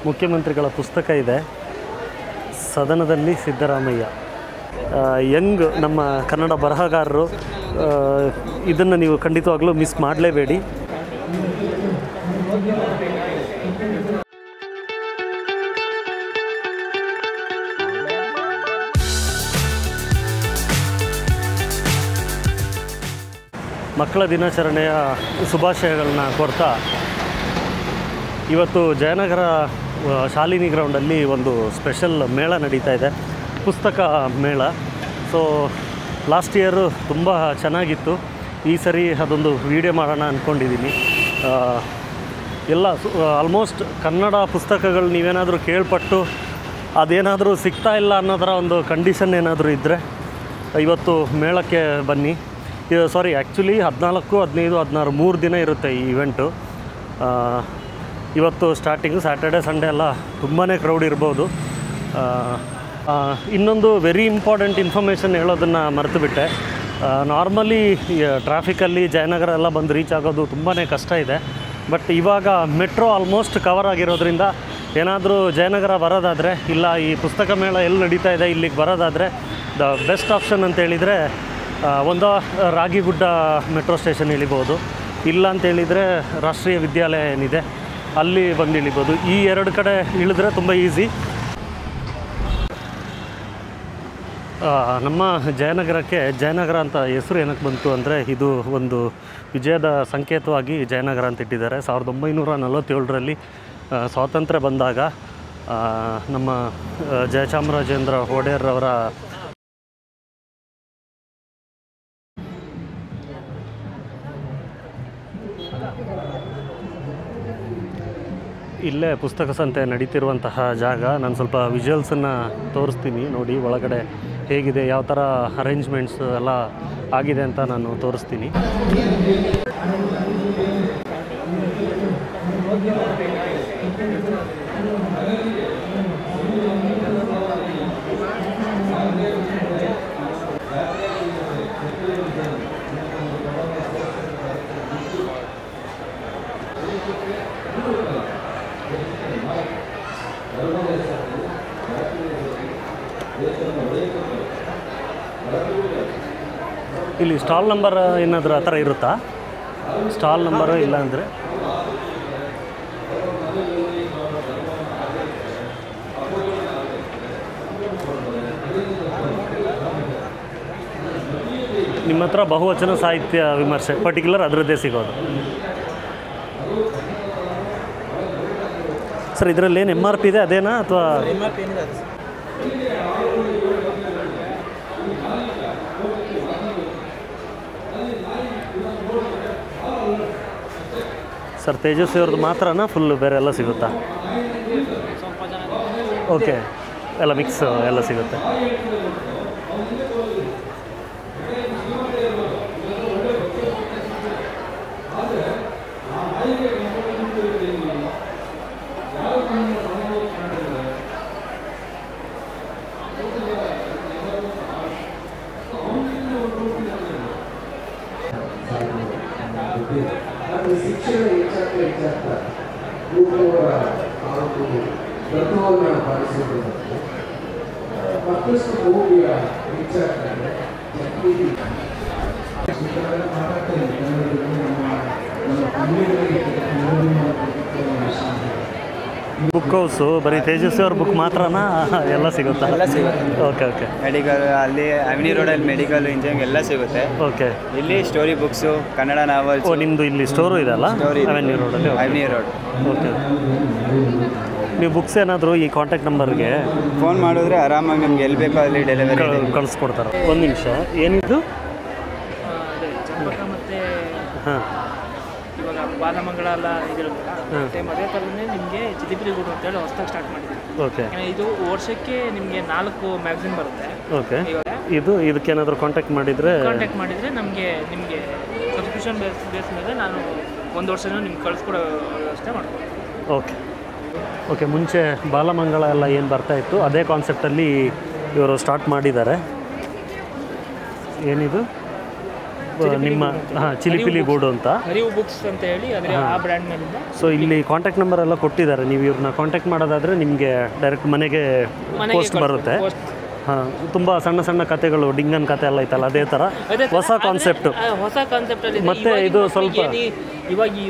ಮುಖ್ಯಮಂತ್ರಿಗಳ ಪುಸ್ತಕ ಇದೆ, ಸದನದಲ್ಲಿ ಸಿದ್ದರಾಮಯ್ಯ. ಯಂಗ್ ನಮ್ಮ ಕನ್ನಡ ಬರಹಗಾರರು, ಇದನ್ನು ನೀವು ಖಂಡಿತವಾಗ್ಲೂ ಮಿಸ್ ಮಾಡಲೇಬೇಡಿ. ಮಕ್ಕಳ ದಿನಾಚರಣೆಯ ಶುಭಾಶಯಗಳನ್ನ ಕೋರ್ತಾ ಇವತ್ತು ಜಯನಗರ ಶಾಲಿನಿ ಗ್ರೌಂಡಲ್ಲಿ ಒಂದು ಸ್ಪೆಷಲ್ ಮೇಳ ನಡೀತಾ ಇದೆ, ಪುಸ್ತಕ ಮೇಳ. ಸೊ ಲಾಸ್ಟ್ ಇಯರು ತುಂಬ ಚೆನ್ನಾಗಿತ್ತು, ಈ ಸರಿ ಅದೊಂದು ವೀಡಿಯೋ ಮಾಡೋಣ ಅಂದ್ಕೊಂಡಿದ್ದೀನಿ. ಎಲ್ಲ ಆಲ್ಮೋಸ್ಟ್ ಕನ್ನಡ ಪುಸ್ತಕಗಳು ನೀವೇನಾದರೂ ಕೇಳ್ಪಟ್ಟು ಅದೇನಾದರೂ ಸಿಗ್ತಾ ಇಲ್ಲ ಅನ್ನೋದರ ಒಂದು ಕಂಡೀಷನ್ ಏನಾದರೂ ಇದ್ದರೆ ಇವತ್ತು ಮೇಳಕ್ಕೆ ಬನ್ನಿ. ಸಾರಿ, ಆ್ಯಕ್ಚುಲಿ 14, 15, 16 3 ದಿನ ಇರುತ್ತೆ ಈ ಇವೆಂಟು. ಇವತ್ತು ಸ್ಟಾರ್ಟಿಂಗು, ಸ್ಯಾಟರ್ಡೆ ಸಂಡೇ ಎಲ್ಲ ತುಂಬಾ ಕ್ರೌಡ್ ಇರ್ಬೋದು. ಇನ್ನೊಂದು ವೆರಿ ಇಂಪಾರ್ಟೆಂಟ್ ಇನ್ಫಾರ್ಮೇಷನ್ ಹೇಳೋದನ್ನು ಮರೆತುಬಿಟ್ಟೆ. ನಾರ್ಮಲಿ ಟ್ರಾಫಿಕಲ್ಲಿ ಜಯನಗರ ಎಲ್ಲ ಬಂದು ರೀಚ್ ಆಗೋದು ತುಂಬಾ ಕಷ್ಟ ಇದೆ. ಬಟ್ ಇವಾಗ ಮೆಟ್ರೋ ಆಲ್ಮೋಸ್ಟ್ ಕವರ್ ಆಗಿರೋದ್ರಿಂದ ಏನಾದರೂ ಜಯನಗರ ಬರೋದಾದರೆ, ಇಲ್ಲ ಈ ಪುಸ್ತಕ ಮೇಳ ಎಲ್ಲಿ ನಡೀತಾ ಇದೆ ಇಲ್ಲಿಗೆ ಬರೋದಾದರೆ ದ ಬೆಸ್ಟ್ ಆಪ್ಷನ್ ಅಂತ ಹೇಳಿದರೆ ಒಂದು ರಾಗಿಗುಡ್ಡ ಮೆಟ್ರೋ ಸ್ಟೇಷನ್ ಇಳಿಬೋದು, ಇಲ್ಲ ಅಂತೇಳಿದರೆ ರಾಷ್ಟ್ರೀಯ ವಿದ್ಯಾಲಯ ಏನಿದೆ ಅಲ್ಲಿ ಬಂದು ಇಳಿಬೋದು. ಈ 2 ಕಡೆ ಇಳಿದ್ರೆ ತುಂಬ ಈಸಿ. ನಮ್ಮ ಜಯನಗರಕ್ಕೆ ಜಯನಗರ ಅಂತ ಹೆಸರು ಏನಕ್ಕೆ ಬಂತು ಅಂದರೆ, ಇದು ಒಂದು ವಿಜಯದ ಸಂಕೇತವಾಗಿ ಜಯನಗರ ಅಂತ ಇಟ್ಟಿದ್ದಾರೆ. 1947ರಲ್ಲಿ ಸ್ವಾತಂತ್ರ್ಯ ಬಂದಾಗ ನಮ್ಮ ಜಯಚಾಮರಾಜೇಂದ್ರ ಒಡೆಯರ್ ಅವರ ಇಲ್ಲೇ ಪುಸ್ತಕ ಸಂತೆ ನಡೀತಿರುವಂತಹ ಜಾಗ. ನಾನು ಸ್ವಲ್ಪ ವಿಜುವಲ್ಸನ್ನು ತೋರಿಸ್ತೀನಿ ನೋಡಿ, ಒಳಗಡೆ ಹೇಗಿದೆ, ಯಾವ ಥರ ಅರೇಂಜ್ಮೆಂಟ್ಸ್ ಎಲ್ಲ ಆಗಿದೆ ಅಂತ ನಾನು ತೋರಿಸ್ತೀನಿ. ಇಲ್ಲಿ ಸ್ಟಾಲ್ ನಂಬರ್ ಏನಾದರೂ ಆ ಥರ ಇರುತ್ತಾ? ಸ್ಟಾಲ್ ನಂಬರು ಇಲ್ಲ ಅಂದರೆ ನಿಮ್ಮ ಹತ್ರ ಬಹುವಚನ ಸಾಹಿತ್ಯ ವಿಮರ್ಶೆ ಪರ್ಟಿಕ್ಯುಲರ್ ಅದರದ್ದೇ ಸಿಗೋದು. ಸರ್, ಇದರಲ್ಲಿ ಏನು MRP ಇದೆ ಅದೇನಾ ಅಥವಾ ಸರ್ ತೇಜಸ್ವಿ ಅವ್ರದ್ದು ಮಾತ್ರನಾ ಫುಲ್ಲು ಬೇರೆ ಎಲ್ಲ ಸಿಗುತ್ತಾ? ಓಕೆ, ಎಲ್ಲ ಮಿಕ್ಸ್ ಎಲ್ಲ ಸಿಗುತ್ತೆ. ಶಿಕ್ಷಣ ಹೆಚ್ಚಾಗ್ತಾ ರೂಪವರ ಹಾಗೂ ತತ್ವವನ್ನು ಪಾಲಿಸುವುದಕ್ಕೆ ಮತ್ತಷ್ಟು ಭೂಮಿಯ ಹೆಚ್ಚಾಗ್ತದೆ. ಬುಕ್ ಹೌಸು ಬರೀ ತೇಜಸ್ವಿ ಅವ್ರ ಬುಕ್ ಮಾತ್ರನಾ ಎಲ್ಲ ಸಿಗುತ್ತಾ? ಎಲ್ಲ ಸಿಗುತ್ತೆ. Okay okay. ಮೆಡಿಕಲ್ ಅಲ್ಲಿ ಅವಿನಿ ರೋಡಲ್ಲಿ ಮೆಡಿಕಲ್ ಇಂಜಿನಿಯರಿಂಗ್ ಎಲ್ಲ ಸಿಗುತ್ತೆ. ಓಕೆ. ಇಲ್ಲಿ ಸ್ಟೋರಿ ಬುಕ್ಸು, ಕನ್ನಡ ನಾವೆಲ್ಸ್. ಓ, ನಿಮ್ಮದು ಇಲ್ಲಿ ಸ್ಟೋರು ಇದೆ ಅಲ್ಲ? ಅವೆನ್ಯೂ ರೋಡಲ್ಲಿ. ಅವಿನಿ ರೋಡ್. ಓಕೆ. ನೀವು ಬುಕ್ಸ್ ಏನಾದರೂ ಈ ಕಾಂಟ್ಯಾಕ್ಟ್ ನಂಬರ್ಗೆ ಫೋನ್ ಮಾಡಿದ್ರೆ ಆರಾಮಾಗಿ ನಮ್ಗೆ ಎಲ್ಲಿ ಬೇಕೋ ಅಲ್ಲಿ ಡೆಲಿವರಿ ಕಳಿಸ್ಕೊಡ್ತಾರೆ. ಒಂದು ನಿಮಿಷ, ಏನಿದು? ಹಾಂ, ಇವಾಗ ಬಾಲಮಂಗಳ ಎಲ್ಲ ಇದಿರುತ್ತಲ್ಲ, ಸೇಮ್ ಅದೇ ಥರನೇ ನಿಮಗೆ ಚಿಲಿಪಿರಿ ಗೂಡು ಅಂತೇಳಿ ಹೊಸದಾಗಿ ಸ್ಟಾರ್ಟ್ ಮಾಡಿದ್ದೀವಿ. ಓಕೆ. ಇದು ವರ್ಷಕ್ಕೆ ನಿಮಗೆ 4 ಮ್ಯಾಗ್ಝಿನ್ ಬರುತ್ತೆ. ಓಕೆ. ಇದಕ್ಕೇನಾದರೂ ಕಾಂಟ್ಯಾಕ್ಟ್ ಮಾಡಿದರೆ ನಿಮಗೆ ಸಬ್ಸ್ಕ್ರಿಪ್ಷನ್ ಬೇಸ್ ಮೇಲೆ ನಾನು 1 ವರ್ಷನೂ ನಿಮ್ಗೆ ಕಳಿಸ್ಕೊಡೋ ವ್ಯವಸ್ಥೆ ಮಾಡ್ತೀನಿ. Okay okay. ಮುಂಚೆ ಬಾಲಮಂಗಳ ಎಲ್ಲ ಏನು ಬರ್ತಾಯಿತ್ತು ಅದೇ ಕಾನ್ಸೆಪ್ಟಲ್ಲಿ ಇವರು ಸ್ಟಾರ್ಟ್ ಮಾಡಿದ್ದಾರೆ. ಏನಿದು? ನಿಮ್ಮ ಚಿಲಿಪಿಲಿ ಗೂಡು ಅಂತ ಹರಿವು ಬುಕ್ಸ್ ಅಂತ ಹೇಳಿ ಅದರ ಆ ಬ್ರ್ಯಾಂಡ್ ಮೇಲಿಂದ. ಸೊ ಇಲ್ಲಿ ಕಾಂಟ್ಯಾಕ್ಟ್ ನಂಬರ್ ಎಲ್ಲ ಕೊಟ್ಟಿದ್ದಾರೆ, ನೀವು ಇವ್ರನ್ನ ಕಾಂಟ್ಯಾಕ್ಟ್ ಮಾಡೋದಾದರೆ ನಿಮಗೆ ಡೈರೆಕ್ಟ್ ಮನೆಗೆ ಪೋಸ್ಟ್ ಬರುತ್ತೆ. ಹಾಂ, ತುಂಬ ಸಣ್ಣ ಸಣ್ಣ ಕತೆಗಳು, ಡಿಂಗನ್ ಕತೆ ಎಲ್ಲ ಐತಲ್ಲ, ಅದೇ ಥರ ಹೊಸ ಕಾನ್ಸೆಪ್ಟು. ಹೊಸ ಕಾನ್ಸೆಪ್ಟಲ್ಲಿ ಮತ್ತು ಇದು ಸ್ವಲ್ಪ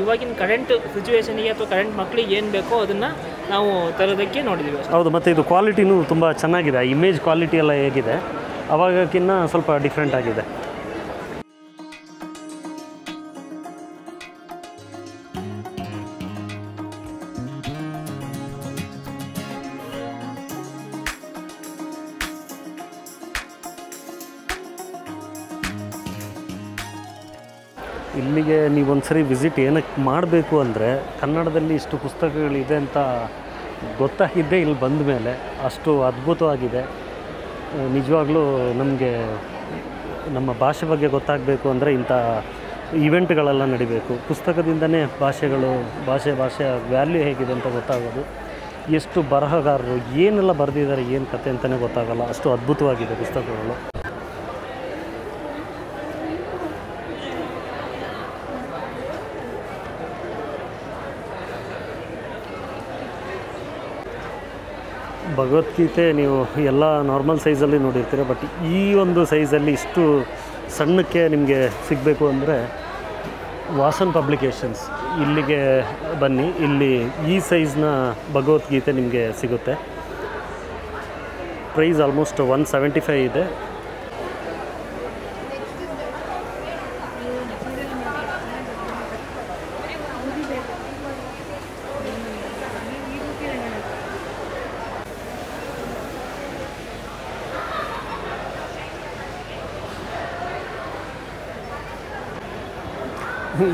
ಇವಾಗಿನ ಕರೆಂಟ್ ಸಿಚುವೇಶನಿಗೆ ಅಥವಾ ಕರೆಂಟ್ ಮಕ್ಕಳಿಗೆ ಏನು ಬೇಕೋ ಅದನ್ನು ನಾವು ತರೋದಕ್ಕೆ ನೋಡಿದ್ದೀವಿ. ಹೌದು, ಮತ್ತು ಇದು ಕ್ವಾಲಿಟಿನೂ ತುಂಬ ಚೆನ್ನಾಗಿದೆ. ಇಮೇಜ್ ಕ್ವಾಲಿಟಿ ಎಲ್ಲ ಹೇಗಿದೆ ಅವಾಗಕ್ಕಿಂತ ಸ್ವಲ್ಪ ಡಿಫ್ರೆಂಟ್ ಆಗಿದೆ. ಇಲ್ಲಿಗೆ ನೀವೊಂದ್ಸರಿ ವಿಸಿಟ್ ಏನಕ್ಕೆ ಮಾಡಬೇಕು ಅಂದರೆ, ಕನ್ನಡದಲ್ಲಿ ಇಷ್ಟು ಪುಸ್ತಕಗಳಿದೆ ಅಂತ ಗೊತ್ತಾಗಿದ್ದೇ ಇಲ್ಲಿ ಬಂದ ಮೇಲೆ. ಅಷ್ಟು ಅದ್ಭುತವಾಗಿದೆ. ನಿಜವಾಗ್ಲೂ ನಮಗೆ ನಮ್ಮ ಭಾಷೆ ಬಗ್ಗೆ ಗೊತ್ತಾಗಬೇಕು ಅಂದರೆ ಇಂಥ ಇವೆಂಟ್ಗಳೆಲ್ಲ ನಡಿಬೇಕು. ಪುಸ್ತಕದಿಂದನೇ ಭಾಷೆಯ ವ್ಯಾಲ್ಯೂ ಹೇಗಿದೆ ಅಂತ ಗೊತ್ತಾಗೋದು. ಎಷ್ಟು ಬರಹಗಾರರು ಏನೆಲ್ಲ ಬರೆದಿದ್ದಾರೆ, ಏನು ಕತೆ ಅಂತಲೇ ಗೊತ್ತಾಗಲ್ಲ, ಅಷ್ಟು ಅದ್ಭುತವಾಗಿದೆ ಪುಸ್ತಕಗಳು. ಭಗವದ್ಗೀತೆ ನೀವು ಎಲ್ಲ ನಾರ್ಮಲ್ ಸೈಜಲ್ಲಿ ನೋಡಿರ್ತೀರ, ಬಟ್ ಈ ಒಂದು ಸೈಜಲ್ಲಿ ಇಷ್ಟು ಸಣ್ಣಕ್ಕೆ ನಿಮಗೆ ಸಿಗಬೇಕು ಅಂದರೆ ವಾಸನ್ ಪಬ್ಲಿಕೇಶನ್ಸ್ ಇಲ್ಲಿಗೆ ಬನ್ನಿ. ಇಲ್ಲಿ ಈ ಸೈಜ್ನ ಭಗವದ್ಗೀತೆ ನಿಮಗೆ ಸಿಗುತ್ತೆ. ಪ್ರೈಸ್ ಆಲ್ಮೋಸ್ಟ್ 175 ಇದೆ.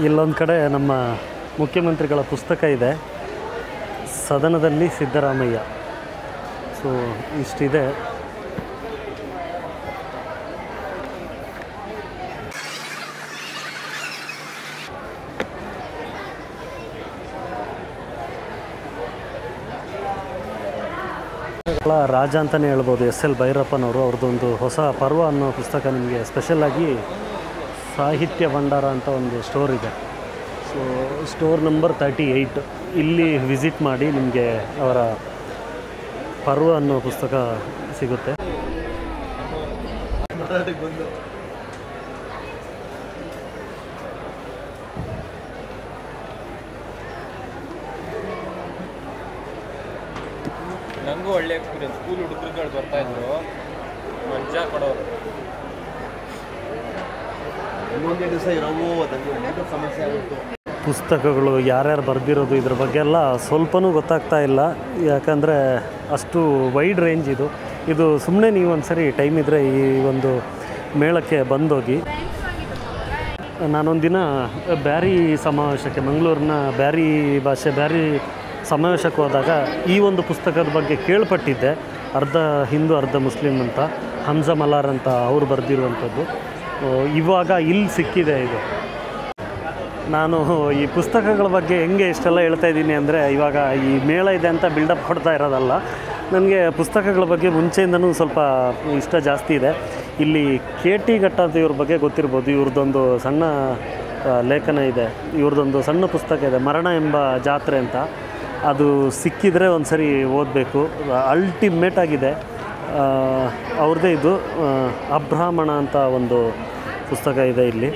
ಇಲ್ಲೊಂದು ಕಡೆ ನಮ್ಮ ಮುಖ್ಯಮಂತ್ರಿಗಳ ಪುಸ್ತಕ ಇದೆ, ಸದನದಲ್ಲಿ ಸಿದ್ದರಾಮಯ್ಯ. ಸೊ ಇಷ್ಟಿದೆ. ರಾಜ ಅಂತಲೇ ಹೇಳ್ಬೋದು, SL ಭೈರಪ್ಪನವರು. ಅವ್ರದ್ದೊಂದು ಹೊಸ ಪರ್ವ ಅನ್ನೋ ಪುಸ್ತಕ ನಿಮಗೆ ಸ್ಪೆಷಲಾಗಿ ಸಾಹಿತ್ಯ ಭಂಡಾರ ಅಂತ ಒಂದು ಸ್ಟೋರ್ ಇದೆ. ಸೊ ಸ್ಟೋರ್ ನಂಬರ್ 38 ಇಲ್ಲಿ ವಿಸಿಟ್ ಮಾಡಿ ನಿಮಗೆ ಅವರ ಪರ್ವ ಅನ್ನೋ ಪುಸ್ತಕ ಸಿಗುತ್ತೆ. ನನಗೂ ಒಳ್ಳೆ ಎಕ್ಸ್ಪೀರಿಯನ್ಸ್. ಸ್ಕೂಲ್ ಹುಡುಗರುಗಳು ಬರ್ತಾಯಿದ್ರು, ಮಜಾ ಕೊಡೋರು. ಇನ್ನೊಂದೇ ದಿವಸ ಇರೋವು ಅದಕ್ಕೆ ಸಮಸ್ಯೆ ಆಗುತ್ತೆ. ಪುಸ್ತಕಗಳು ಯಾರ್ಯಾರು ಬರೆದಿರೋದು ಇದ್ರ ಬಗ್ಗೆ ಎಲ್ಲ ಸ್ವಲ್ಪನೂ ಗೊತ್ತಾಗ್ತಾ ಇಲ್ಲ, ಯಾಕಂದರೆ ಅಷ್ಟು ವೈಡ್ ರೇಂಜ್ ಇದು ಸುಮ್ಮನೆ ನೀವು ಒಂದು ಸರಿ ಟೈಮ್ ಇದ್ದರೆ ಈ ಒಂದು ಮೇಳಕ್ಕೆ ಬಂದೋಗಿ. ನಾನೊಂದು ದಿನ ಬ್ಯಾರಿ ಸಮಾವೇಶಕ್ಕೆ, ಮಂಗಳೂರಿನ ಬ್ಯಾರಿ ಸಮಾವೇಶಕ್ಕೆ ಹೋದಾಗ ಈ ಒಂದು ಪುಸ್ತಕದ ಬಗ್ಗೆ ಕೇಳ್ಪಟ್ಟಿದ್ದೆ. ಅರ್ಧ ಹಿಂದೂ ಅರ್ಧ ಮುಸ್ಲಿಂ ಅಂತ, ಹಂಸ ಮಲಾರ್ ಅಂತ ಅವರು ಬರೆದಿರುವಂಥದ್ದು. ಇವಾಗ ಇಲ್ಲಿ ಸಿಕ್ಕಿದೆ ಇದು. ನಾನು ಈ ಪುಸ್ತಕಗಳ ಬಗ್ಗೆ ಹೆಂಗೆ ಇಷ್ಟೆಲ್ಲ ಹೇಳ್ತಾ ಇದ್ದೀನಿ ಅಂದರೆ, ಇವಾಗ ಈ ಮೇಳ ಇದೆ ಅಂತ ಬಿಲ್ಡಪ್ ಕೊಡ್ತಾ ಇರೋದಲ್ಲ. ನನಗೆ ಪುಸ್ತಕಗಳ ಬಗ್ಗೆ ಮುಂಚೆಯಿಂದನೂ ಸ್ವಲ್ಪ ಇಷ್ಟ ಜಾಸ್ತಿ ಇದೆ. ಇಲ್ಲಿ KT ಘಟ್ಟ ಅಂತ ಇವ್ರ ಬಗ್ಗೆ ಗೊತ್ತಿರ್ಬೋದು. ಇವ್ರದ್ದೊಂದು ಸಣ್ಣ ಲೇಖನ ಇದೆ, ಇವ್ರದ್ದೊಂದು ಸಣ್ಣ ಪುಸ್ತಕ ಇದೆ, ಮರಣ ಎಂಬ ಜಾತ್ರೆ ಅಂತ. ಅದು ಸಿಕ್ಕಿದರೆ ಒಂದು ಸರಿ ಓದಬೇಕು, ಅಲ್ಟಿಮೇಟ್ ಆಗಿದೆ. ಅವ್ರದ್ದೇ ಇದು ಅಬ್ರಾಹ್ಮಣ ಅಂತ ಒಂದು ಪುಸ್ತಕ ಇದೆ ಇಲ್ಲಿ.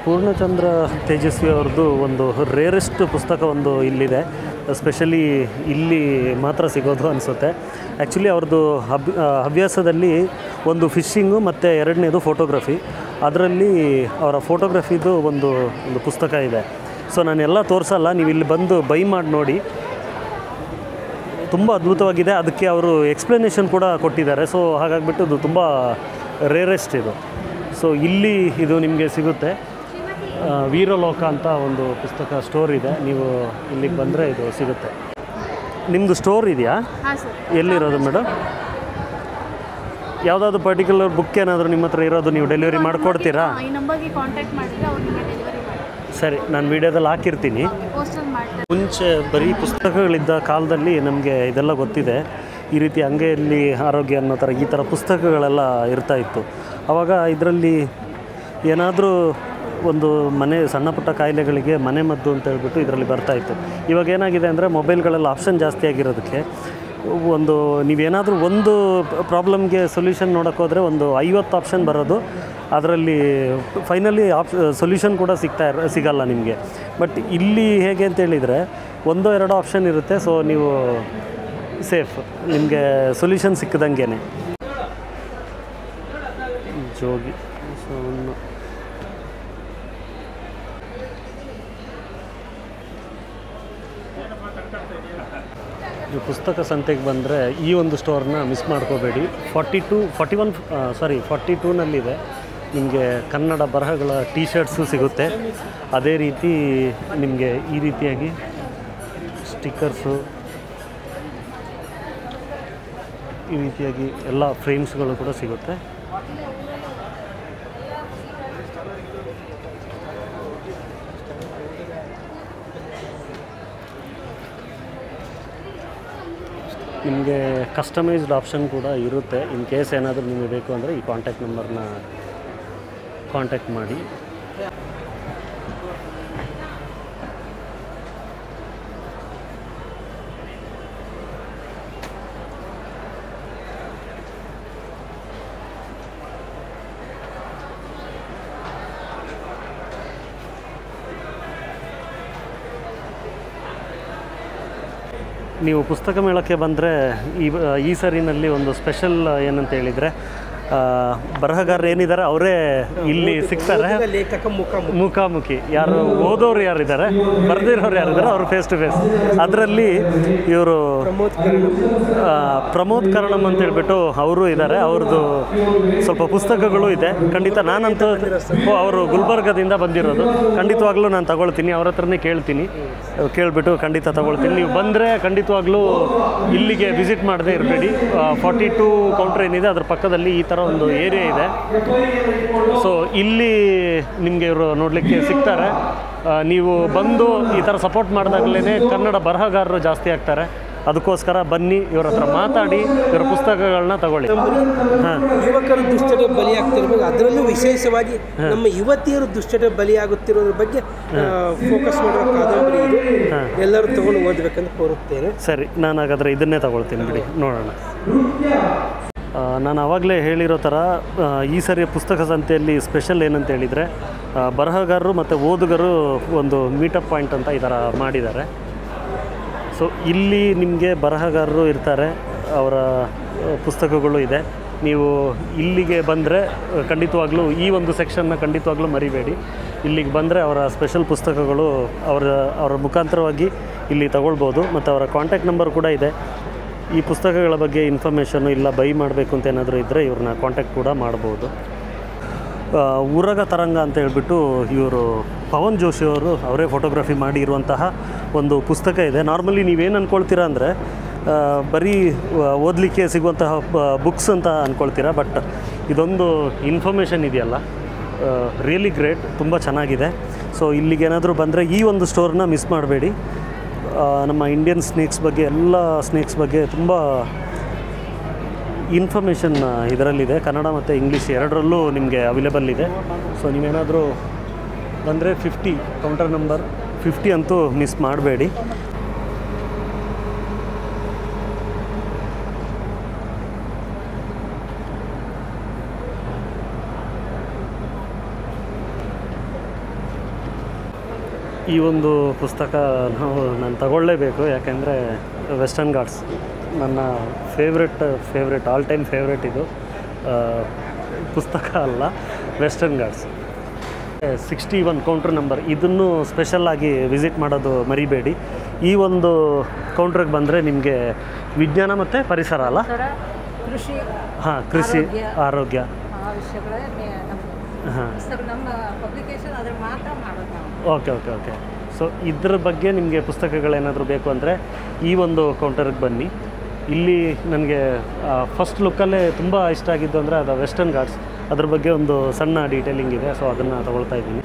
ಪೂರ್ಣಚಂದ್ರ ತೇಜಸ್ವಿ ಅವ್ರದ್ದು ಒಂದು ರೇರೆಸ್ಟ್ ಪುಸ್ತಕ ಒಂದು ಇಲ್ಲಿದೆ. ಸ್ಪೆಷಲಿ ಇಲ್ಲಿ ಮಾತ್ರ ಸಿಗೋದು ಅನಿಸುತ್ತೆ. ಆ್ಯಕ್ಚುಲಿ ಅವ್ರದ್ದು ಹವ್ಯಾಸದಲ್ಲಿ ಒಂದು ಫಿಶಿಂಗು ಮತ್ತು ಎರಡನೇದು ಫೋಟೋಗ್ರಫಿ. ಅದರಲ್ಲಿ ಅವರ ಫೋಟೋಗ್ರಫಿದು ಒಂದು ಪುಸ್ತಕ ಇದೆ. ಸೊ ನಾನೆಲ್ಲ ತೋರಿಸಲ್ಲ, ನೀವು ಇಲ್ಲಿ ಬಂದು ಬೈ ಮಾಡಿ ನೋಡಿ. ತುಂಬ ಅದ್ಭುತವಾಗಿದೆ. ಅದಕ್ಕೆ ಅವರು ಎಕ್ಸ್ಪ್ಲನೇಷನ್ ಕೂಡ ಕೊಟ್ಟಿದ್ದಾರೆ. ಸೊ ಹಾಗಾಗಿಬಿಟ್ಟು ಇದು ತುಂಬ ರೇರೆಸ್ಟ್ ಇದು. ಸೊ ಇಲ್ಲಿ ಇದು ನಿಮಗೆ ಸಿಗುತ್ತೆ. ವೀರಲೋಕ ಅಂತ ಒಂದು ಪುಸ್ತಕ ಸ್ಟೋರ್ ಇದೆ, ನೀವು ಇಲ್ಲಿಗೆ ಬಂದರೆ ಇದು ಸಿಗುತ್ತೆ. ನಿಮ್ಮದು ಸ್ಟೋರ್ ಇದೆಯಾ? ಎಲ್ಲಿರೋದು ಮೇಡಮ್? ಯಾವುದಾದ್ರು ಪರ್ಟಿಕ್ಯುಲರ್ ಬುಕ್ ಏನಾದರೂ ನಿಮ್ಮ ಹತ್ರ ಇರೋದು ನೀವು ಡೆಲಿವರಿ ಮಾಡಿಕೊಡ್ತೀರಾ? ಈ ನಂಬರ್ಗೆ ಕಾಂಟ್ಯಾಕ್ಟ್ ಮಾಡಿದ್ರೆ ಅವ್ರು ನಿಮಗೆ ಡೆಲಿವರಿ ಮಾಡ್ತಾರೆ. ಸರಿ, ನಾನು ವಿಡಿಯೋದಲ್ಲಿ ಹಾಕಿರ್ತೀನಿ. ಪೋಸ್ಟಲ್ಲಿ ಮಾಡ್ತಾರೆ. ಮುಂಚೆ ಬರೀ ಪುಸ್ತಕಗಳಿದ್ದ ಕಾಲದಲ್ಲಿ ನಮಗೆ ಇದೆಲ್ಲ ಗೊತ್ತಿದೆ. ಈ ರೀತಿ ಅಂಗೈಯಲ್ಲಿ ಆರೋಗ್ಯ ಅನ್ನೋ ಥರ ಈ ಥರ ಪುಸ್ತಕಗಳೆಲ್ಲ ಇರ್ತಾಯಿತ್ತು. ಆವಾಗ ಇದರಲ್ಲಿ ಏನಾದರೂ ಒಂದು ಸಣ್ಣ ಪುಟ್ಟ ಕಾಯಿಲೆಗಳಿಗೆ ಮನೆ ಮದ್ದು ಅಂತ ಹೇಳ್ಬಿಟ್ಟು ಇದರಲ್ಲಿ ಬರ್ತಾಯಿತ್ತು. ಇವಾಗ ಏನಾಗಿದೆ ಅಂದರೆ ಮೊಬೈಲ್ಗಳೆಲ್ಲ ಆಪ್ಷನ್ ಜಾಸ್ತಿ ಆಗಿರೋದಕ್ಕೆ ನೀವೇನಾದರೂ ಒಂದು ಪ್ರಾಬ್ಲಮ್ಗೆ ಸೊಲ್ಯೂಷನ್ ನೋಡೋಕ್ಕೋದ್ರೆ ಒಂದು 50 ಆಪ್ಷನ್ ಬರೋದು, ಅದರಲ್ಲಿ ಫೈನಲಿ ಸೊಲ್ಯೂಷನ್ ಕೂಡ ಸಿಗಲ್ಲ ನಿಮಗೆ. ಬಟ್ ಇಲ್ಲಿ ಹೇಗೆ ಅಂತೇಳಿದರೆ 1-2 ಆಪ್ಷನ್ ಇರುತ್ತೆ. ಸೊ ನೀವು ಸೇಫ್, ನಿಮಗೆ ಸೊಲ್ಯೂಷನ್ ಸಿಕ್ಕದಂಗೆ. ಜೋಗಿ ಪುಸ್ತಕ ಸಂತೆಗೆ ಬಂದರೆ ಈ ಒಂದು ಸ್ಟೋರ್ನ ಮಿಸ್ ಮಾಡ್ಕೋಬೇಡಿ. 42ನಲ್ಲಿದೆ. ನಿಮಗೆ ಕನ್ನಡ ಬರಹಗಳ ಟೀ ಶರ್ಟ್ಸು ಸಿಗುತ್ತೆ. ಅದೇ ರೀತಿ ನಿಮಗೆ ಈ ರೀತಿಯಾಗಿ ಸ್ಟಿಕ್ಕರ್ಸು, ಈ ರೀತಿಯಾಗಿ ಎಲ್ಲ ಫ್ರೇಮ್ಸ್ಗಳು ಕೂಡ ಸಿಗುತ್ತೆ. ನಿಮಗೆ ಕಸ್ಟಮೈಸ್ಡ್ ಆಪ್ಷನ್ ಕೂಡ ಇರುತ್ತೆ. ಇನ್ ಕೇಸ್ ಏನಾದರೂ ನಿಮಗೆ ಬೇಕು ಅಂದರೆ ಈ ಕಾಂಟ್ಯಾಕ್ಟ್ ನಂಬರ್ನ ಕಾಂಟ್ಯಾಕ್ಟ್ ಮಾಡಿ. ನೀವು ಪುಸ್ತಕ ಮೇಳಕ್ಕೆ ಬಂದರೆ ಈ ಸರಿನಲ್ಲಿ ಒಂದು ಸ್ಪೆಷಲ್ ಏನಂತ ಹೇಳಿದರೆ, ಬರಹಗಾರರು ಏನಿದ್ದಾರೆ ಅವರೇ ಇಲ್ಲಿ ಸಿಗ್ತಾರೆ. ಮುಖಾಮುಖಿ ಯಾರು ಓದೋರು ಯಾರಿದ್ದಾರೆ, ಬರೆದಿರೋರು ಯಾರಿದ್ದಾರೆ ಅವರು ಫೇಸ್ ಟು ಫೇಸ್. ಅದರಲ್ಲಿ ಇವರು ಪ್ರಮೋದ್ ಕರ್ಣಮ್ ಅಂತ ಹೇಳ್ಬಿಟ್ಟು ಅವರು ಇದ್ದಾರೆ. ಅವ್ರದ್ದು ಸ್ವಲ್ಪ ಪುಸ್ತಕಗಳು ಇದೆ. ಖಂಡಿತ ನಾನಂತೂ ಅವರು ಗುಲ್ಬರ್ಗದಿಂದ ಬಂದಿರೋದು. ಖಂಡಿತವಾಗ್ಲೂ ನಾನು ತಗೊಳ್ತೀನಿ, ಅವ್ರ ಹತ್ರನೇ ಕೇಳಿಬಿಟ್ಟು ಖಂಡಿತ ತಗೊಳ್ತೀನಿ. ನೀವು ಬಂದರೆ ಖಂಡಿತವಾಗ್ಲೂ ಇಲ್ಲಿಗೆ ವಿಸಿಟ್ ಮಾಡದೇ ಇರಬೇಡಿ. 42 ಕೌಂಟ್ರ್ ಏನಿದೆ ಅದ್ರ ಪಕ್ಕದಲ್ಲಿ ಈ ಥರ ಒಂದು ಏರಿಯಾ ಇದೆ. ಸೊ ಇಲ್ಲಿ ನಿಮಗೆ ಇವರು ನೋಡಲಿಕ್ಕೆ ಸಿಗ್ತಾರೆ. ನೀವು ಬಂದು ಈ ಥರ ಸಪೋರ್ಟ್ ಮಾಡಿದಾಗಲೇ ಕನ್ನಡ ಬರಹಗಾರರು ಜಾಸ್ತಿ ಆಗ್ತಾರೆ. ಅದಕ್ಕೋಸ್ಕರ ಬನ್ನಿ, ಇವ್ರ ಹತ್ರ ಮಾತಾಡಿ ಇವರ ಪುಸ್ತಕಗಳನ್ನ ತಗೊಳ್ಳಿ. ಯುವಕರು ದುಶ್ಚಟಕ್ಕೆ ಬಲಿಯಾಗ್ತಿರ್ಬೇಕು, ಅದರಲ್ಲೂ ವಿಶೇಷವಾಗಿ ನಮ್ಮ ಯುವತಿಯರು ದುಶ್ಚಟಕ್ಕೆ ಬಲಿಯಾಗುತ್ತಿರೋದ್ರ ಬಗ್ಗೆ ಫೋಕಸ್ ಮಾಡೋ ಕಾದಂಬರಿ ಇದು. ಎಲ್ಲರೂ ತಗೊಂಡು ಓದಬೇಕಂತ ಕೋರುತ್ತೇನೆ. ಸರಿ, ನಾನು ಹಾಗಾದರೆ ಇದನ್ನೇ ತಗೊಳ್ತೀನಿ ಬಿಡಿ, ನೋಡೋಣ. ನಾನು ಆವಾಗಲೇ ಹೇಳಿರೋ ಥರ ಈ ಸರಿಯ ಪುಸ್ತಕ ಸಂತೆಯಲ್ಲಿ ಸ್ಪೆಷಲ್ ಏನಂತ ಹೇಳಿದರೆ, ಬರಹಗಾರರು ಮತ್ತು ಓದುಗರು ಒಂದು ಮೀಟಪ್ ಪಾಯಿಂಟ್ ಅಂತ ಈ ಥರ ಮಾಡಿದ್ದಾರೆ. ಸೊ ಇಲ್ಲಿ ನಿಮಗೆ ಬರಹಗಾರರು ಇರ್ತಾರೆ, ಅವರ ಪುಸ್ತಕಗಳು ಇದೆ. ನೀವು ಇಲ್ಲಿಗೆ ಬಂದರೆ ಖಂಡಿತವಾಗ್ಲೂ ಈ ಒಂದು ಸೆಕ್ಷನ್ನ ಖಂಡಿತವಾಗ್ಲೂ ಮರಿಬೇಡಿ. ಇಲ್ಲಿಗೆ ಬಂದರೆ ಅವರ ಸ್ಪೆಷಲ್ ಪುಸ್ತಕಗಳು ಅವರ ಮುಖಾಂತರವಾಗಿ ಇಲ್ಲಿ ತಗೊಳ್ಬೋದು. ಮತ್ತು ಅವರ ಕಾಂಟ್ಯಾಕ್ಟ್ ನಂಬರ್ ಕೂಡ ಇದೆ. ಈ ಪುಸ್ತಕಗಳ ಬಗ್ಗೆ ಇನ್ಫಾರ್ಮೇಷನ್ನು ಇಲ್ಲ ಬೈ ಮಾಡಬೇಕು ಅಂತ ಏನಾದರೂ ಇದ್ದರೆ ಇವ್ರನ್ನ ಕಾಂಟ್ಯಾಕ್ಟ್ ಕೂಡ ಮಾಡ್ಬೋದು. ಉರಗ ತರಂಗ ಅಂತ ಹೇಳ್ಬಿಟ್ಟು ಇವರು ಪವನ್ ಜೋಶಿ ಅವರೇ ಫೋಟೋಗ್ರಫಿ ಮಾಡಿರುವಂತಹ ಒಂದು ಪುಸ್ತಕ ಇದೆ. ನಾರ್ಮಲಿ ನೀವೇನು ಅಂದ್ಕೊಳ್ತೀರಾ ಅಂದರೆ ಬರೀ ಓದಲಿಕ್ಕೆ ಸಿಗುವಂತಹ ಬುಕ್ಸ್ ಅಂತ ಅಂದ್ಕೊಳ್ತೀರಾ. ಬಟ್ ಇದೊಂದು ಇನ್ಫಾರ್ಮೇಷನ್ ಇದೆಯಲ್ಲ, ರಿಯಲಿ ಗ್ರೇಟ್, ತುಂಬ ಚೆನ್ನಾಗಿದೆ. ಸೊ ಇಲ್ಲಿಗೇನಾದರೂ ಬಂದರೆ ಈ ಒಂದು ಸ್ಟೋರ್ನ ಮಿಸ್ ಮಾಡಬೇಡಿ. ನಮ್ಮ ಇಂಡಿಯನ್ ಸ್ನೇಕ್ಸ್ ಬಗ್ಗೆ, ಎಲ್ಲ ಸ್ನೇಕ್ಸ್ ಬಗ್ಗೆ ತುಂಬ ಇನ್ಫಾರ್ಮೇಷನ್ ಇದರಲ್ಲಿದೆ. ಕನ್ನಡ ಮತ್ತು ಇಂಗ್ಲೀಷ್ ಎರಡರಲ್ಲೂ ನಿಮಗೆ ಅವೈಲೇಬಲ್ ಇದೆ. ಸೊ ನೀವೇನಾದರೂ ಬಂದರೆ 50 ಕೌಂಟರ್ ನಂಬರ್ 50 ಅಂತೂ ಮಿಸ್ ಮಾಡಬೇಡಿ. ಈ ಒಂದು ಪುಸ್ತಕ ನಾನು ತಗೊಳ್ಳೇಬೇಕು, ಯಾಕೆಂದರೆ ವೆಸ್ಟರ್ನ್ ಘಾಟ್ಸ್ ನನ್ನ ಫೇವ್ರೆಟ್ ಆಲ್ ಟೈಮ್ ಫೇವ್ರೆಟ್. ಇದು ಪುಸ್ತಕ ಅಲ್ಲ, ವೆಸ್ಟರ್ನ್ ಘಾಟ್ಸ್ 61 ಕೌಂಟ್ರ್ ನಂಬರ್. ಇದನ್ನು ಸ್ಪೆಷಲ್ಲಾಗಿ ವಿಸಿಟ್ ಮಾಡೋದು ಮರಿಬೇಡಿ. ಈ ಒಂದು ಕೌಂಟ್ರಿಗೆ ಬಂದರೆ ನಿಮಗೆ ವಿಜ್ಞಾನ ಮತ್ತು ಪರಿಸರ ಅಲ್ಲ, ಕೃಷಿ ಆರೋಗ್ಯ ಓಕೆ. ಸೊ ಇದ್ರ ಬಗ್ಗೆ ನಿಮಗೆ ಪುಸ್ತಕಗಳೇನಾದರೂ ಬೇಕು ಅಂದರೆ ಈ ಒಂದು ಕೌಂಟರ್ಗೆ ಬನ್ನಿ. ಇಲ್ಲಿ ನನಗೆ ಫಸ್ಟ್ ಲುಕ್ಕಲ್ಲೇ ತುಂಬ ಇಷ್ಟ ಆಗಿದ್ದು ಅಂದರೆ ಅದು ವೆಸ್ಟರ್ನ್ ಘಾಟ್ಸ್. ಅದ್ರ ಬಗ್ಗೆ ಒಂದು ಸಣ್ಣ ಡೀಟೇಲಿಂಗ್ ಇದೆ. ಸೊ ಅದನ್ನು ತಗೊಳ್ತಾ ಇದ್ದೀನಿ.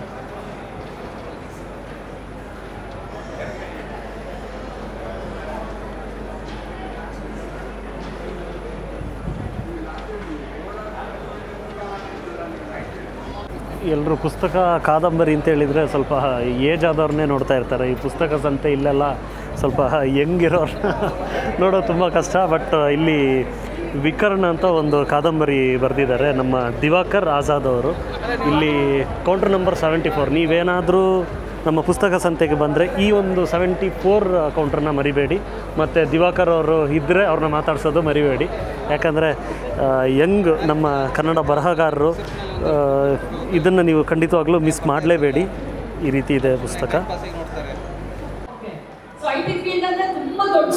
ಎಲ್ಲರೂ ಪುಸ್ತಕ ಕಾದಂಬರಿ ಅಂತ ಹೇಳಿದರೆ ಸ್ವಲ್ಪ ಏಜ್ ಆದವ್ರನ್ನೇ ನೋಡ್ತಾ ಇರ್ತಾರೆ. ಈ ಪುಸ್ತಕ ಸಂತೆ ಇಲ್ಲೆಲ್ಲ ಸ್ವಲ್ಪ ಯಂಗಿರೋರನ್ನ ನೋಡೋದು ತುಂಬ ಕಷ್ಟ. ಬಟ್ ಇಲ್ಲಿ ವಿಕರ್ಣ ಅಂತ ಒಂದು ಕಾದಂಬರಿ ಬರೆದಿದ್ದಾರೆ ನಮ್ಮ ದಿವಾಕರ್ ಆಜಾದ್ ಅವರು. ಇಲ್ಲಿ ಕೌಂಟರ್ ನಂಬರ್ 74. ನೀವೇನಾದರೂ ನಮ್ಮ ಪುಸ್ತಕ ಸಂತೆಗೆ ಬಂದರೆ ಈ ಒಂದು 74 ಕೌಂಟ್ರನ್ನ ಮರಿಬೇಡಿ. ಮತ್ತು ದಿವಾಕರ್ ಅವರು ಇದ್ದರೆ ಅವ್ರನ್ನ ಮಾತಾಡ್ಸೋದು ಮರಿಬೇಡಿ. ಯಾಕಂದರೆ ಯಂಗ್ ನಮ್ಮ ಕನ್ನಡ ಬರಹಗಾರರು, ಇದನ್ನು ನೀವು ಖಂಡಿತವಾಗ್ಲೂ ಮಿಸ್ ಮಾಡಲೇಬೇಡಿ. ಈ ರೀತಿ ಇದೆ ಪುಸ್ತಕ.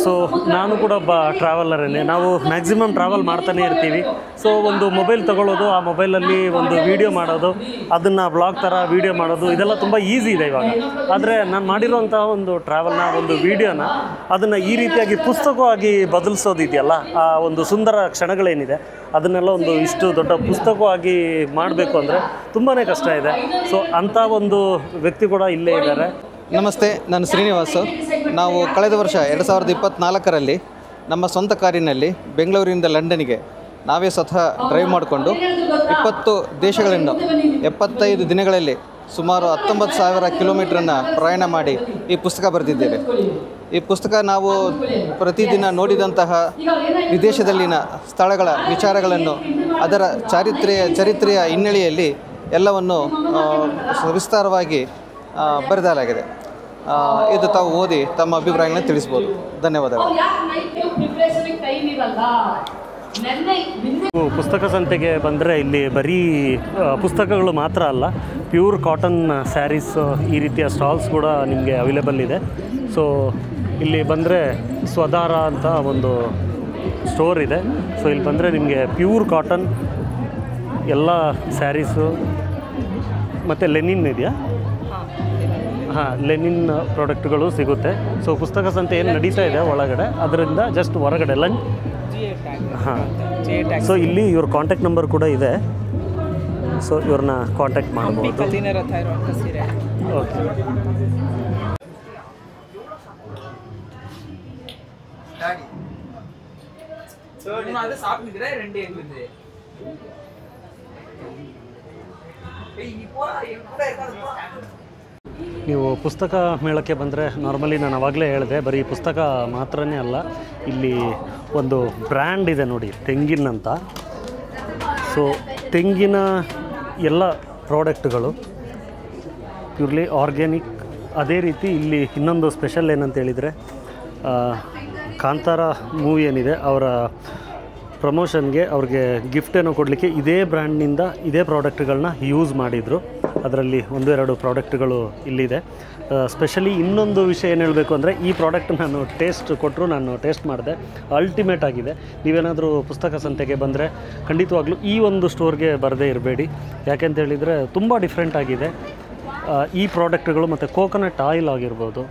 ಸೊ ನಾನು ಕೂಡ ಒಬ್ಬ ಟ್ರಾವೆಲರೇ. ನಾವು ಮ್ಯಾಕ್ಸಿಮಮ್ ಟ್ರಾವೆಲ್ ಮಾಡ್ತಾನೆ ಇರ್ತೀವಿ. ಸೊ ಒಂದು ಮೊಬೈಲ್ ತೊಗೊಳ್ಳೋದು, ಆ ಮೊಬೈಲಲ್ಲಿ ಒಂದು ವೀಡಿಯೋ ಮಾಡೋದು, ಅದನ್ನು ಬ್ಲಾಗ್ ಥರ ವೀಡಿಯೋ ಮಾಡೋದು, ಇದೆಲ್ಲ ತುಂಬ ಈಸಿ ಇದೆ ಇವಾಗ. ಆದರೆ ನಾನು ಮಾಡಿರೋಂಥ ಒಂದು ಟ್ರಾವೆಲ್ನ ಒಂದು ವೀಡಿಯೋನ ಅದನ್ನು ಈ ರೀತಿಯಾಗಿ ಪುಸ್ತಕವಾಗಿ ಬದಲಿಸೋದಿದೆಯಲ್ಲ, ಆ ಒಂದು ಸುಂದರ ಕ್ಷಣಗಳೇನಿದೆ ಅದನ್ನೆಲ್ಲ ಒಂದು ಇಷ್ಟು ದೊಡ್ಡ ಪುಸ್ತಕವಾಗಿ ಮಾಡಬೇಕು ಅಂದರೆ ತುಂಬಾ ಕಷ್ಟ ಇದೆ. ಸೊ ಅಂಥ ಒಂದು ವ್ಯಕ್ತಿ ಕೂಡ ಇಲ್ಲೇ ಇದ್ದಾರೆ. ನಮಸ್ತೆ, ನಾನು ಶ್ರೀನಿವಾಸ್. ನಾವು ಕಳೆದ ವರ್ಷ 2024ರಲ್ಲಿ ನಮ್ಮ ಸ್ವಂತ ಕಾರಿನಲ್ಲಿ ಬೆಂಗಳೂರಿನಿಂದ ಲಂಡನ್ನಿಗೆ ನಾವೇ ಸ್ವತಃ ಡ್ರೈವ್ ಮಾಡಿಕೊಂಡು 20 ದೇಶಗಳನ್ನು 75 ದಿನಗಳಲ್ಲಿ ಸುಮಾರು 19,000 ಕಿಲೋಮೀಟ್ರನ್ನು ಪ್ರಯಾಣ ಮಾಡಿ ಈ ಪುಸ್ತಕ ಬರೆದಿದ್ದೇವೆ. ಈ ಪುಸ್ತಕ ನಾವು ಪ್ರತಿದಿನ ನೋಡಿದಂತಹ ವಿದೇಶದಲ್ಲಿನ ಸ್ಥಳಗಳ ವಿಚಾರಗಳನ್ನು, ಅದರ ಚರಿತ್ರೆಯ ಹಿನ್ನೆಲೆಯಲ್ಲಿ ಎಲ್ಲವನ್ನು ವಿಸ್ತಾರವಾಗಿ ಬರೆಯಲಾಗಿದೆ. ಇದು ತಾವು ಓದಿ ತಮ್ಮ ಅಭಿಪ್ರಾಯಗಳನ್ನು ತಿಳಿಸ್ಬೋದು. ಧನ್ಯವಾದಗಳು. ಪುಸ್ತಕ ಸಂತೆಗೆ ಬಂದರೆ ಇಲ್ಲಿ ಬರೀ ಪುಸ್ತಕಗಳು ಮಾತ್ರ ಅಲ್ಲ, ಪ್ಯೂರ್ ಕಾಟನ್ ಸ್ಯಾರೀಸ್, ಈ ರೀತಿಯ ಸ್ಟಾಲ್ಸ್ ಕೂಡ ನಿಮಗೆ ಅವೈಲೇಬಲ್ ಇದೆ. ಸೊ ಇಲ್ಲಿ ಬಂದರೆ ಸ್ವದಾರ ಅಂತ ಒಂದು ಸ್ಟೋರ್ ಇದೆ. ಸೊ ಇಲ್ಲಿ ಬಂದರೆ ನಿಮಗೆ ಪ್ಯೂರ್ ಕಾಟನ್ ಎಲ್ಲ ಸ್ಯಾರೀಸು ಮತ್ತು ಲೆನಿನ್ ಇದೆಯಾ? ಹಾಂ, ಲೆನಿನ್ ಪ್ರಾಡಕ್ಟ್ಗಳು ಸಿಗುತ್ತೆ. ಸೊ ಪುಸ್ತಕ ಸಂತೆ ಏನು ನಡೀತಾ ಇದೆ ಒಳಗಡೆ, ಅದರಿಂದ ಜಸ್ಟ್ ಹೊರಗಡೆ ಹಾಂ. ಸೊ ಇಲ್ಲಿ ಇವ್ರ ಕಾಂಟ್ಯಾಕ್ಟ್ ನಂಬರ್ ಕೂಡ ಇದೆ. ಸೊ ಇವ್ರನ್ನ ಕಾಂಟ್ಯಾಕ್ಟ್ ಮಾಡ್ಬೋದು. ಓಕೆ. ನೀವು ಪುಸ್ತಕ ಮೇಳಕ್ಕೆ ಬಂದರೆ ನಾರ್ಮಲಿ ನಾನು ಆವಾಗಲೇ ಹೇಳಿದೆ, ಬರೀ ಪುಸ್ತಕ ಮಾತ್ರನೇ ಅಲ್ಲ, ಇಲ್ಲಿ ಒಂದು ಬ್ರ್ಯಾಂಡ್ ಇದೆ ನೋಡಿ, ತೆಂಗಿನ ಅಂತ. ಸೊ ತೆಂಗಿನ ಎಲ್ಲ ಪ್ರಾಡಕ್ಟ್ಗಳು ಪ್ಯೂರ್ಲಿ ಆರ್ಗ್ಯಾನಿಕ್. ಅದೇ ರೀತಿ ಇಲ್ಲಿ ಇನ್ನೊಂದು ಸ್ಪೆಷಲ್ ಏನಂತ ಹೇಳಿದರೆ, ಕಾಂತಾರ ಮೂವಿ ಏನಿದೆ ಅವರ ಪ್ರಮೋಷನ್ಗೆ ಅವ್ರಿಗೆ ಗಿಫ್ಟ್ ಏನೋ ಕೊಡಲಿಕ್ಕೆ ಇದೇ ಬ್ರ್ಯಾಂಡ್ನಿಂದ ಇದೇ ಪ್ರಾಡಕ್ಟ್ಗಳನ್ನ ಯೂಸ್ ಮಾಡಿದರು. ಅದರಲ್ಲಿ 1-2 ಪ್ರಾಡಕ್ಟ್ಗಳು ಇಲ್ಲಿದೆ. ಸ್ಪೆಷಲಿ ಇನ್ನೊಂದು ವಿಷಯ ಏನು ಹೇಳಬೇಕು ಅಂದರೆ, ಈ ಪ್ರಾಡಕ್ಟ್ ನಾನು ಟೇಸ್ಟ್ ಮಾಡಿದೆ, ಅಲ್ಟಿಮೇಟ್ ಆಗಿದೆ. ನೀವೇನಾದರೂ ಪುಸ್ತಕ ಸಂತೆಗೆ ಬಂದರೆ ಖಂಡಿತವಾಗ್ಲೂ ಈ ಒಂದು ಸ್ಟೋರ್ಗೆ ಬರದೇ ಇರಬೇಡಿ. ಯಾಕೆಂತ ಹೇಳಿದರೆ ತುಂಬ ಡಿಫ್ರೆಂಟ್ ಆಗಿದೆ ಈ ಪ್ರಾಡಕ್ಟ್ಗಳು. ಮತ್ತು ಕೋಕೋನಟ್ ಆಯಿಲ್ ಆಗಿರ್ಬೋದು,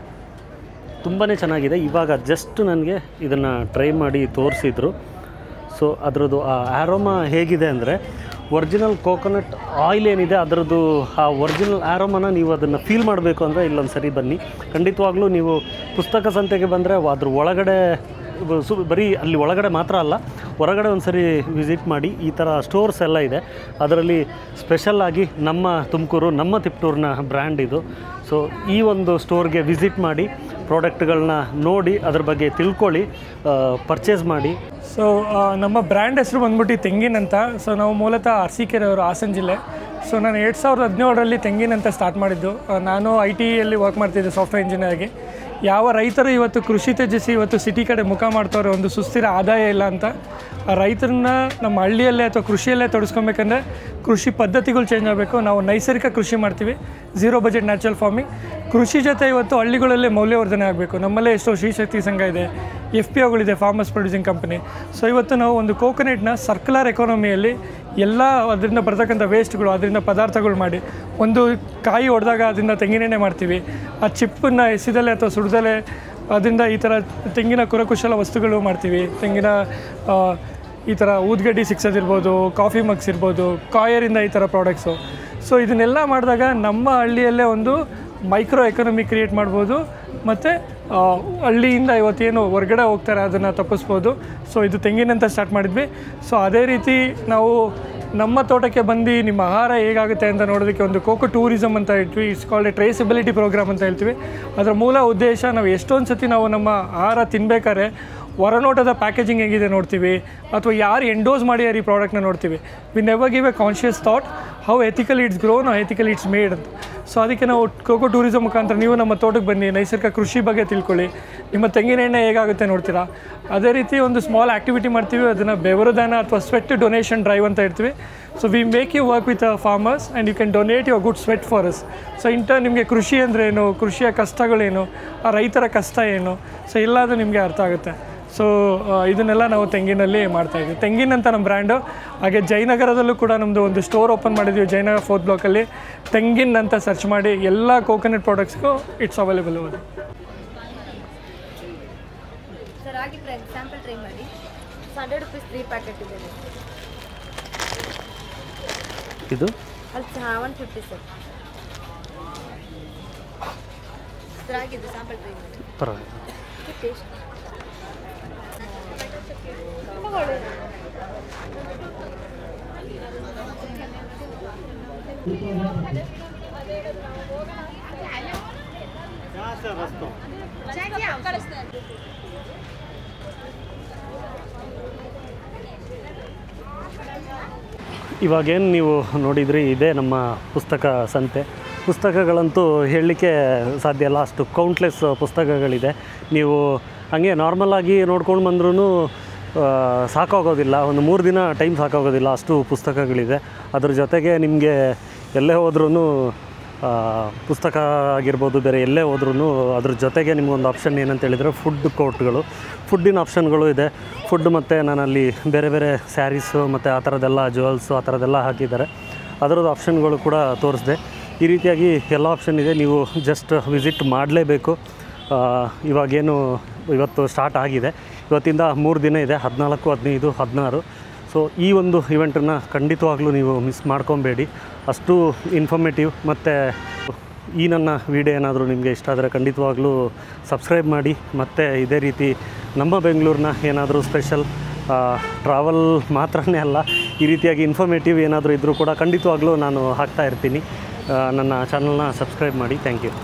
ತುಂಬಾ ಚೆನ್ನಾಗಿದೆ. ಇವಾಗ ಜಸ್ಟ್ ನನಗೆ ಇದನ್ನು ಟ್ರೈ ಮಾಡಿ ತೋರಿಸಿದ್ರು. ಸೊ ಅದರದ್ದು ಆ ಆ್ಯರೋಮಾ ಹೇಗಿದೆ ಅಂದರೆ, ಒರಿಜಿನಲ್ ಕೋಕೋನಟ್ ಆಯಿಲ್ ಏನಿದೆ ಅದರದ್ದು ಆ ಒರಿಜಿನಲ್ ಆ್ಯರೋಮನ ನೀವು ಅದನ್ನು ಫೀಲ್ ಮಾಡಬೇಕು ಅಂದರೆ ಇಲ್ಲೊಂದು ಸರಿ ಬನ್ನಿ. ಖಂಡಿತವಾಗ್ಲೂ ನೀವು ಪುಸ್ತಕ ಸಂತೆಗೆ ಬಂದರೆ ಅದ್ರ ಒಳಗಡೆ ಬರೀ ಅಲ್ಲಿ ಒಳಗಡೆ ಮಾತ್ರ ಅಲ್ಲ, ಹೊರಗಡೆ ಒಂದು ಸರಿ ವಿಸಿಟ್ ಮಾಡಿ. ಈ ಥರ ಸ್ಟೋರ್ಸ್ ಎಲ್ಲ ಇದೆ. ಅದರಲ್ಲಿ ಸ್ಪೆಷಲ್ಲಾಗಿ ನಮ್ಮ ತುಮಕೂರು, ನಮ್ಮ ತಿಪ್ಟೂರಿನ ಬ್ರ್ಯಾಂಡ್ ಇದು. ಸೊ ಈ ಒಂದು ಸ್ಟೋರ್ಗೆ ವಿಸಿಟ್ ಮಾಡಿ, ಪ್ರಾಡಕ್ಟ್ಗಳನ್ನ ನೋಡಿ, ಅದ್ರ ಬಗ್ಗೆ ತಿಳ್ಕೊಳ್ಳಿ, ಪರ್ಚೇಸ್ ಮಾಡಿ. ಸೊ ನಮ್ಮ ಬ್ರ್ಯಾಂಡ್ ಹೆಸರು ಬಂದ್ಬಿಟ್ಟು ತೆಂಗಿನ ಅಂತ. ಸೊ ನಾವು ಮೂಲತಃ ಅರಸೀಕೆರೆಯವರು, ಹಾಸನ ಜಿಲ್ಲೆ. ಸೊ ನಾನು 2017ರಲ್ಲಿ ತೆಂಗಿನ ಅಂತ ಸ್ಟಾರ್ಟ್ ಮಾಡಿದ್ದು. ನಾನು IT ಯಲ್ಲಿ ವರ್ಕ್ ಮಾಡ್ತಿದ್ದೆ ಸಾಫ್ಟ್ವೇರ್ ಇಂಜಿನಿಯರಾಗಿ. ಯಾವ ರೈತರು ಇವತ್ತು ಕೃಷಿ ತ್ಯಜಿಸಿ ಇವತ್ತು ಸಿಟಿ ಕಡೆ ಮುಖ ಮಾಡ್ತವ್ರೆ, ಒಂದು ಸುಸ್ಥಿರ ಆದಾಯ ಇಲ್ಲ ಅಂತ, ಆ ರೈತರನ್ನ ನಮ್ಮ ಹಳ್ಳಿಯಲ್ಲೇ ಅಥವಾ ಕೃಷಿಯಲ್ಲೇ ತೊಡಸ್ಕೊಬೇಕಂದ್ರೆ ಕೃಷಿ ಪದ್ಧತಿಗಳು ಚೇಂಜ್ ಆಗಬೇಕು. ನಾವು ನೈಸರ್ಗಿಕ ಕೃಷಿ ಮಾಡ್ತೀವಿ, 0 ಬಜೆಟ್ ನ್ಯಾಚುರಲ್ ಫಾರ್ಮಿಂಗ್. ಕೃಷಿ ಜೊತೆ ಇವತ್ತು ಹಳ್ಳಿಗಳಲ್ಲೇ ಮೌಲ್ಯವರ್ಧನೆ ಆಗಬೇಕು. ನಮ್ಮಲ್ಲೇ ಎಷ್ಟೋ ಶ್ರೀಶಕ್ತಿ ಸಂಘ ಇದೆ, FPOಗಳಿದೆ, ಫಾರ್ಮರ್ಸ್ ಪ್ರೊಡ್ಯೂಸಿಂಗ್ ಕಂಪನಿ. ಸೊ ಇವತ್ತು ನಾವು ಒಂದು ಕೋಕೋನಟ್ನ ಸರ್ಕ್ಯುಲರ್ ಎಕಾನಮಿಯಲ್ಲಿ ಎಲ್ಲ ಅದರಿಂದ ಬರ್ತಕ್ಕಂಥ ವೇಸ್ಟ್ಗಳು, ಅದರಿಂದ ಪದಾರ್ಥಗಳು ಮಾಡಿ, ಒಂದು ಕಾಯಿ ಹೊಡೆದಾಗ ಅದರಿಂದ ತೆಂಗಿನೆಣ್ಣೆ ಮಾಡ್ತೀವಿ. ಆ ಚಿಪ್ಪನ್ನು ಎಸಿದಲ್ಲೇ ಅಥವಾ ಸುಡ್ದಲ್ಲೇ ಅದರಿಂದ ಈ ಥರ ತೆಂಗಿನ ಕರಕುಶಲ ವಸ್ತುಗಳು ಮಾಡ್ತೀವಿ. ತೆಂಗಿನ ಈ ಥರ ಊದ್ಗಡ್ಡಿ ಸಿಕ್ಸೋದಿರ್ಬೋದು, ಕಾಫಿ ಮಗ್ಸ್ ಇರ್ಬೋದು, ಕಾಯರಿಂದ ಈ ಥರ ಪ್ರಾಡಕ್ಟ್ಸು. ಸೊ ಇದನ್ನೆಲ್ಲ ಮಾಡಿದಾಗ ನಮ್ಮ ಹಳ್ಳಿಯಲ್ಲೇ ಒಂದು ಮೈಕ್ರೋ ಎಕಾನಮಿ ಕ್ರಿಯೇಟ್ ಮಾಡ್ಬೋದು. ಮತ್ತು ಹಳ್ಳಿಯಿಂದ ಇವತ್ತೇನು ಹೊರಗಡೆ ಹೋಗ್ತಾರೆ ಅದನ್ನು ತಪ್ಪಿಸ್ಬೋದು. ಸೊ ಇದು ತೆಂಗಿನಂತ ಸ್ಟಾರ್ಟ್ ಮಾಡಿದ್ವಿ. ಸೊ ಅದೇ ರೀತಿ ನಾವು ನಮ್ಮ ತೋಟಕ್ಕೆ ಬಂದು ನಿಮ್ಮ ಆಹಾರ ಹೇಗಾಗುತ್ತೆ ಅಂತ ನೋಡೋದಕ್ಕೆ ಒಂದು ಕೋಕೋ ಟೂರಿಸಮ್ ಅಂತ ಹೇಳ್ತೀವಿ. It's called a traceability programme ಅಂತ ಹೇಳ್ತೀವಿ. ಅದರ ಮೂಲ ಉದ್ದೇಶ ನಾವು ಎಷ್ಟೊಂದು ಸತಿ ನಾವು ನಮ್ಮ ಆಹಾರ ತಿನ್ಬೇಕಾದ್ರೆ ಹೊರನೋಟದ ಪ್ಯಾಕೇಜಿಂಗ್ ಹೇಗಿದೆ ನೋಡ್ತೀವಿ, ಅಥವಾ ಯಾರು ಎಂಡೋಸ್ ಮಾಡ್ಯಾರ ಈ ಪ್ರಾಡಕ್ಟ್ನ ನೋಡ್ತೀವಿ. We never give a conscious thought how ethically it's grown, how ethically it's made ಅಂತ. ಸೊ ಅದಕ್ಕೆ ನಾವು ಕೋಕೋ ಟೂರಿಸಮ್ ಮುಖಾಂತರ ನೀವು ನಮ್ಮ ತೋಟಕ್ಕೆ ಬನ್ನಿ, ನೈಸರ್ಗಿಕ ಕೃಷಿ ಬಗ್ಗೆ ತಿಳ್ಕೊಳ್ಳಿ, ನಿಮ್ಮ ತೆಂಗಿನ ಎಣ್ಣೆ ಹೇಗಾಗುತ್ತೆ ನೋಡ್ತೀರಾ. ಅದೇ ರೀತಿ ಒಂದು ಸ್ಮಾಲ್ ಆ್ಯಕ್ಟಿವಿಟಿ ಮಾಡ್ತೀವಿ, ಅದನ್ನು ಬೆವರುದಾನ ಅಥವಾ ಸ್ವೆಟ್ ಡೊನೇಷನ್ ಡ್ರೈವ್ ಅಂತ ಹೇಳ್ತೀವಿ. So we make you work with farmers and you can donate your good sweat for us. So ನಿಮಗೆ ಕೃಷಿ ಅಂದರೆ ಏನು, ಕೃಷಿಯ ಕಷ್ಟಗಳೇನು, ಆ ರೈತರ ಕಷ್ಟ ಏನು, ಸೊ ಎಲ್ಲದು ನಿಮಗೆ ಅರ್ಥ ಆಗುತ್ತೆ. ಸೊ ಇದನ್ನೆಲ್ಲ ನಾವು ತೆಂಗಿನಲ್ಲಿ ಮಾಡ್ತಾಯಿದ್ವಿ. ತೆಂಗಿನ ಅಂತ ನಮ್ಮ ಬ್ರ್ಯಾಂಡು. ಹಾಗೆ ಜಯನಗರದಲ್ಲೂ ಕೂಡ ನಮ್ಮದು ಒಂದು ಸ್ಟೋರ್ ಓಪನ್ ಮಾಡಿದ್ವಿ, ಜಯನಗರ 4th ಬ್ಲಾಕಲ್ಲಿ. ತೆಂಗಿನ ಅಂತ ಸರ್ಚ್ ಮಾಡಿ ಎಲ್ಲ ಕೋಕೋನಟ್ ಪ್ರಾಡಕ್ಟ್ಸ್ಗೂ ಇಟ್ಸ್ ಅವೈಲೇಬಲ್. ಸರ್ ಆಗಿ ಸ್ಯಾಂಪಲ್ ಟ್ರೈ ಮಾಡಿ. 100 rupees 3 ಪ್ಯಾಕೆಟ್ ಇದೆ ಇದು ಅಲ್ಲಿ 150 ಸರ್. ಸರ್ ಆಗಿದೆ ಸ್ಯಾಂಪಲ್ ಟ್ರೈ ಮಾಡಿ. ಪರವಾಗಿಲ್ಲ. ಟೇಸ್ಟ್ ಇವಾಗೇನು ನೀವು ನೋಡಿದ್ರಿ, ಇದೇ ನಮ್ಮ ಪುಸ್ತಕ ಸಂತೆ. ಪುಸ್ತಕಗಳಂತೂ ಹೇಳಲಿಕ್ಕೆ ಸಾಧ್ಯ ಇಲ್ಲ, ಅಷ್ಟು ಕೌಂಟ್ಲೆಸ್ ಪುಸ್ತಕಗಳಿದೆ. ನೀವು ಹಾಗೆ ನಾರ್ಮಲಾಗಿ ನೋಡ್ಕೊಂಡು ಬಂದ್ರೂ ಸಾಕಾಗೋದಿಲ್ಲ, ಒಂದು 3 ದಿನ ಟೈಮ್ ಸಾಕಾಗೋದಿಲ್ಲ, ಅಷ್ಟು ಪುಸ್ತಕಗಳಿದೆ. ಅದ್ರ ಜೊತೆಗೆ ನಿಮಗೆ ಎಲ್ಲೇ ಹೋದ್ರೂ ಪುಸ್ತಕ ಆಗಿರ್ಬೋದು, ಬೇರೆ ಎಲ್ಲೇ ಹೋದ್ರೂ ಅದ್ರ ಜೊತೆಗೆ ನಿಮಗೊಂದು ಆಪ್ಷನ್ ಏನಂತ ಹೇಳಿದರೆ ಫುಡ್ ಕೋರ್ಟ್ಗಳು, ಫುಡ್ಡಿನ ಆಪ್ಷನ್ಗಳು ಇದೆ. ಫುಡ್ ಮತ್ತು ನಾನಲ್ಲಿ ಬೇರೆ ಬೇರೆ ಸ್ಯಾರೀಸು ಮತ್ತು ಆ ಥರದ್ದೆಲ್ಲ ಜುವೆಲ್ಸು ಆ ಥರದ್ದೆಲ್ಲ ಹಾಕಿದ್ದಾರೆ. ಅದರದ್ದು ಆಪ್ಷನ್ಗಳು ಕೂಡ ತೋರಿಸಿದೆ. ಈ ರೀತಿಯಾಗಿ ಎಲ್ಲ ಆಪ್ಷನ್ ಇದೆ, ನೀವು ಜಸ್ಟ್ ವಿಸಿಟ್ ಮಾಡಲೇಬೇಕು. ಇವಾಗೇನು ಇವತ್ತು ಸ್ಟಾರ್ಟ್ ಆಗಿದೆ, ಇವತ್ತಿಂದ 3 ದಿನ ಇದೆ, 14, 15, 16. ಸೊ ಈ ಒಂದು ಇವೆಂಟನ್ನು ಖಂಡಿತವಾಗ್ಲೂ ನೀವು ಮಿಸ್ ಮಾಡ್ಕೊಬೇಡಿ, ಅಷ್ಟು ಇನ್ಫಾರ್ಮೇಟಿವ್. ಮತ್ತು ಈ ನನ್ನ ವಿಡಿಯೋ ಏನಾದರೂ ನಿಮಗೆ ಇಷ್ಟ ಆದರೆ ಖಂಡಿತವಾಗ್ಲೂ ಸಬ್ಸ್ಕ್ರೈಬ್ ಮಾಡಿ. ಮತ್ತು ಇದೇ ರೀತಿ ನಮ್ಮ ಬೆಂಗಳೂರಿನ ಏನಾದರೂ ಸ್ಪೆಷಲ್ ಟ್ರಾವೆಲ್ ಮಾತ್ರನೇ ಅಲ್ಲ, ಈ ರೀತಿಯಾಗಿ ಇನ್ಫಾರ್ಮೇಟಿವ್ ಏನಾದರೂ ಇದ್ದರೂ ಕೂಡ ಖಂಡಿತವಾಗ್ಲೂ ನಾನು ಹಾಕ್ತಾ ಇರ್ತೀನಿ. ನನ್ನ ಚಾನಲ್ನ ಸಬ್ಸ್ಕ್ರೈಬ್ ಮಾಡಿ. Thank you.